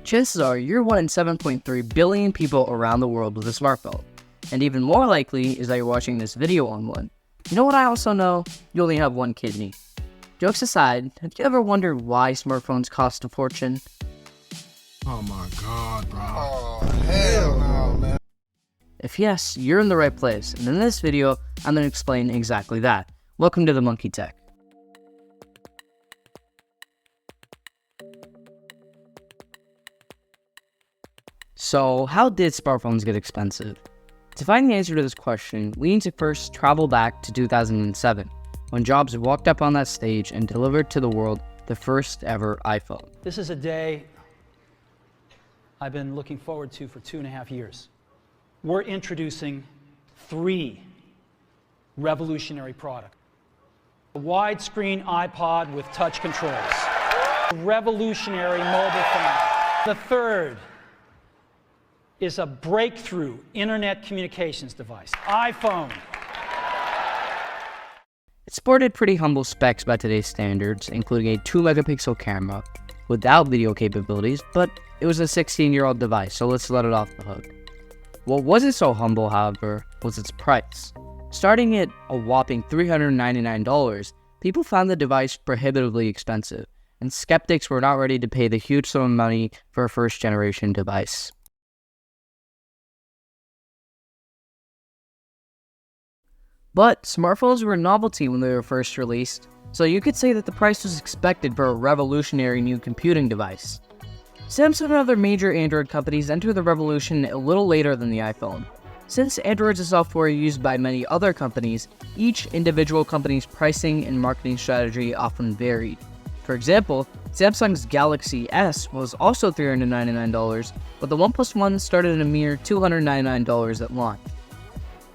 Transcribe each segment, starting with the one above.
Chances are you're one in 7.3 billion people around the world with a smartphone. And even more likely is that you're watching this video on one. You know what I also know? You only have one kidney. Jokes aside, have you ever wondered why smartphones cost a fortune? Oh my god, bro. Oh, hell no, man. If yes, you're in the right place, and in this video, I'm going to explain exactly that. Welcome to the Monkey Tech. So, how did smartphones get expensive? To find the answer to this question, we need to first travel back to 2007, when Jobs walked up on that stage and delivered to the world the first ever iPhone. This is a day I've been looking forward to for 2.5 years. We're introducing 3 revolutionary products. A widescreen iPod with touch controls. A revolutionary mobile phone. The third is a breakthrough internet communications device, iPhone. It sported pretty humble specs by today's standards, including a 2-megapixel camera without video capabilities, but it was a 16-year-old device, so let's let it off the hook. What wasn't so humble, however, was its price. Starting at a whopping $399, people found the device prohibitively expensive, and skeptics were not ready to pay the huge sum of money for a first-generation device. But smartphones were a novelty when they were first released, so you could say that the price was expected for a revolutionary new computing device. Samsung and other major Android companies entered the revolution a little later than the iPhone. Since Android is a software used by many other companies, each individual company's pricing and marketing strategy often varied. For example, Samsung's Galaxy S was also $399, but the OnePlus One started at a mere $299 at launch.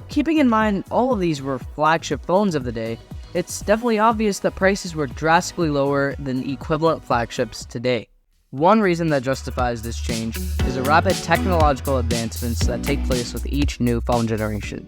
Keeping in mind all of these were flagship phones of the day, it's definitely obvious that prices were drastically lower than equivalent flagships today. One reason that justifies this change is the rapid technological advancements that take place with each new phone generation.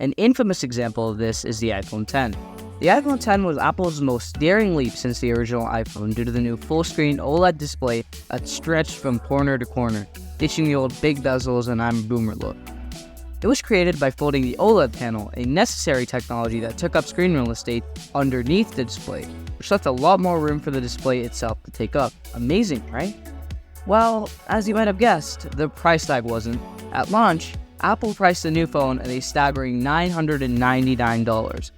An infamous example of this is the iPhone X. The iPhone X was Apple's most daring leap since the original iPhone due to the new full-screen OLED display that stretched from corner to corner, ditching the old big bezels and I'm a boomer look. It was created by folding the OLED panel, a necessary technology that took up screen real estate underneath the display, which left a lot more room for the display itself to take up. Amazing, right? Well, as you might have guessed, the price tag wasn't. At launch, Apple priced the new phone at a staggering $999.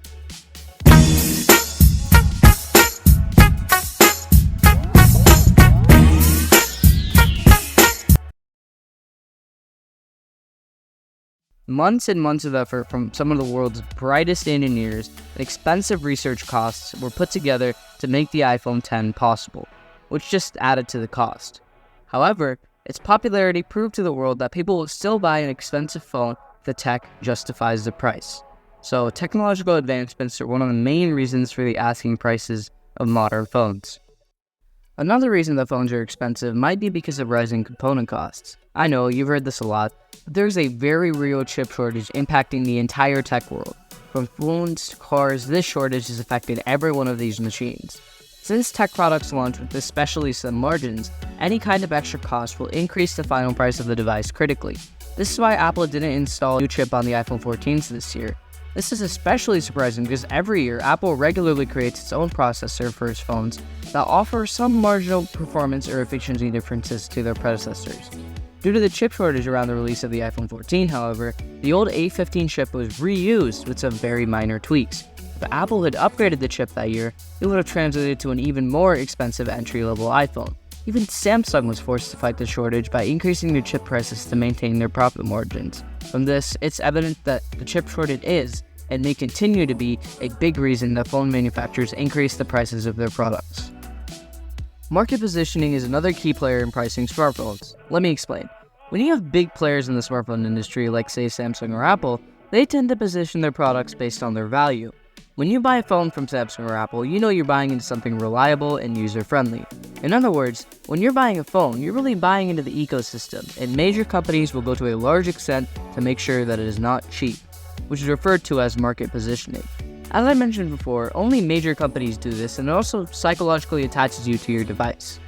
Months and months of effort from some of the world's brightest engineers and expensive research costs were put together to make the iPhone X possible, which just added to the cost. However, its popularity proved to the world that people will still buy an expensive phone if the tech justifies the price. So technological advancements are one of the main reasons for the asking prices of modern phones. Another reason that phones are expensive might be because of rising component costs. I know, you've heard this a lot, but there's a very real chip shortage impacting the entire tech world. From phones to cars, this shortage has affected every one of these machines. Since tech products launch with especially slim margins, any kind of extra cost will increase the final price of the device critically. This is why Apple didn't install a new chip on the iPhone 14s this year. This is especially surprising because every year, Apple regularly creates its own processor for its phones that offer some marginal performance or efficiency differences to their predecessors. Due to the chip shortage around the release of the iPhone 14, however, the old A15 chip was reused with some very minor tweaks. If Apple had upgraded the chip that year, it would have translated to an even more expensive entry-level iPhone. Even Samsung was forced to fight the shortage by increasing their chip prices to maintain their profit margins. From this, it's evident that the chip shortage is, and may continue to be, a big reason that phone manufacturers increase the prices of their products. Market positioning is another key player in pricing smartphones. Let me explain. When you have big players in the smartphone industry like say Samsung or Apple, they tend to position their products based on their value. When you buy a phone from Samsung or Apple, you know you're buying into something reliable and user-friendly. In other words, when you're buying a phone, you're really buying into the ecosystem, and major companies will go to a large extent to make sure that it is not cheap, which is referred to as market positioning. As I mentioned before, only major companies do this, and it also psychologically attaches you to your device.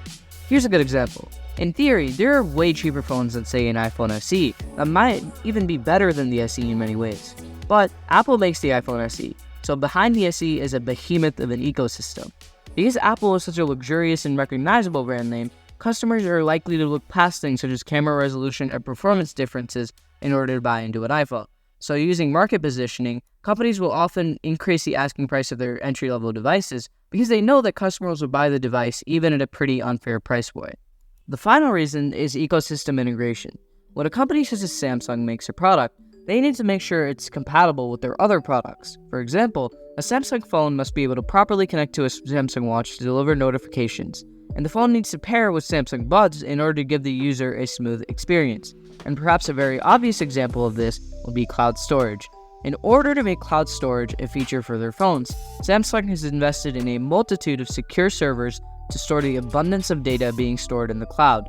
Here's a good example. In theory, there are way cheaper phones than, say, an iPhone SE that might even be better than the SE in many ways. But Apple makes the iPhone SE, so behind the SE is a behemoth of an ecosystem. Because Apple is such a luxurious and recognizable brand name, customers are likely to look past things such as camera resolution or performance differences in order to buy into an iPhone. So using market positioning, companies will often increase the asking price of their entry-level devices because they know that customers will buy the device even at a pretty unfair price point. The final reason is ecosystem integration. When a company such as Samsung makes a product, they need to make sure it's compatible with their other products. For example, a Samsung phone must be able to properly connect to a Samsung Watch to deliver notifications, and the phone needs to pair with Samsung Buds in order to give the user a smooth experience. And perhaps a very obvious example of this would be cloud storage. In order to make cloud storage a feature for their phones, Samsung has invested in a multitude of secure servers to store the abundance of data being stored in the cloud.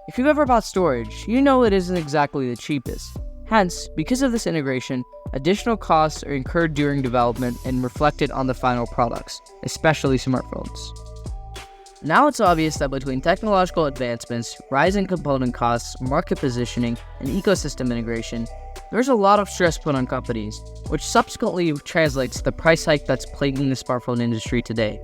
If you've ever bought storage, you know it isn't exactly the cheapest. Hence, because of this integration, additional costs are incurred during development and reflected on the final products, especially smartphones. Now it's obvious that between technological advancements, rising component costs, market positioning, and ecosystem integration, there's a lot of stress put on companies, which subsequently translates to the price hike that's plaguing the smartphone industry today.